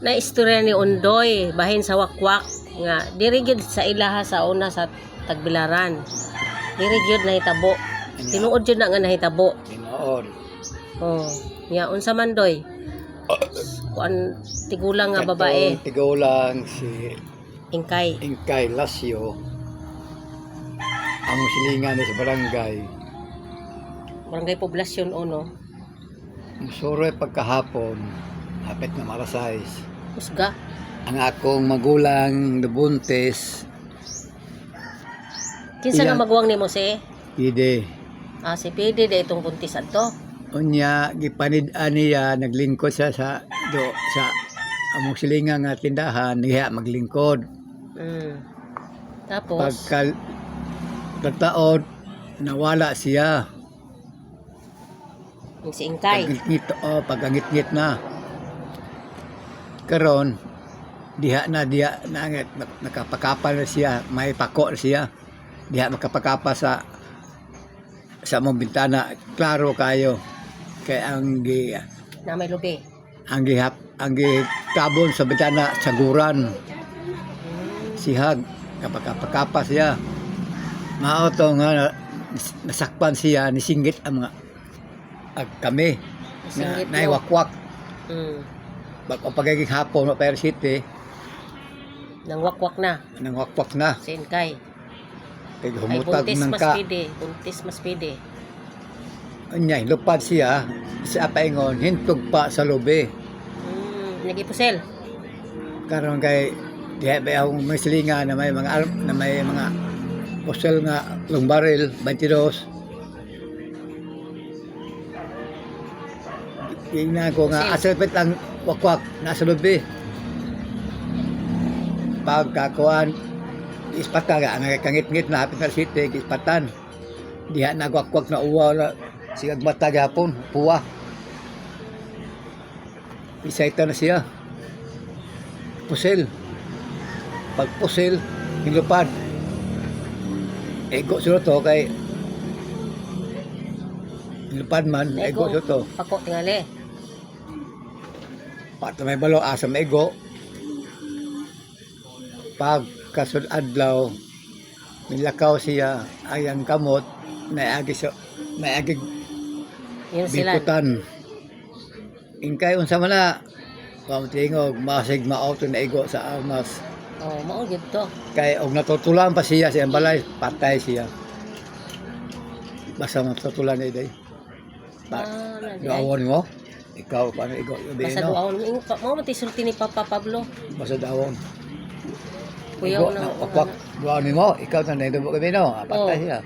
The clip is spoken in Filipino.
na istorya ni Undoy bahin sa wakwak nga diri gyud sa ilaha sa una sa Tagbilaran. Diri gyud nahitabo. Tinuod jud na nga nahitabo. Tinuod. Oh, nya unsa man doy? Kuan tigulang nga babae. Tigulang si Ingkay Lasio. Ang silingan sa barangay. Barangay Poblasyon 1. Musuroy pagkahapon, hapit na marasais. Usga. Ang akong magulang nabuntis. Kinsa nga maguwang nimo si? Ide. Si Pidi de itong buntis adto. Unya gipanid-an niya naglingkod siya sa among silingan nga tindahan niya maglingkod. Tapos Pagka taon nawala siya. yung si Ingkay. Pagangit-ngit na. Karon diha na nakapakapa na siya, may pako na siya. Diha makapakapa sa mong bintana, klaro kayo. Kay ang Na may lubi. ang tabon sa bintana saguran. Sihag kapakapa siya. Mao to nga nasakpan siya, nisinggit ang mga kami Nisinggit na wakwak. Pagiging hapon no Pero City Nang wakwak na nang wakwak na si Ingkay. kay Ay humutag buntis ng mas ka pidi. Buntis mas pidi. unya lupad siya sa paingon hintog pa sa lobe Nagipusel. karon kay diha ba ang may silinga na may mga posel nga lumbaril 22 ina ko nga asapit ang wakwak nasa lobe pagkakuan ispatan nga nagkangit-ngit na hapit na city ispatan diha nagwakwak na uwa na sigag mata gapon puwa isaita na siya pusel pagpusel hilupad ego sila to kay hilupad man ego sila to Pako tingali. pata may balo asa may ego pag kasud adlaw nilakaw siya ayang kamot naagi Yun sila. bikutan ingkay unsa man na pamtingog masig maauto na ego sa armas Mao gyud to. kay og natutulan pa siya sa balay patay siya basta matutulan ni day dawon mo ikaw paano ego Basta duawon mo matisulti ni Papa Pablo. basta dawon Kuyaw na. wakwak dawon mo ikaw na naido kami no patay siya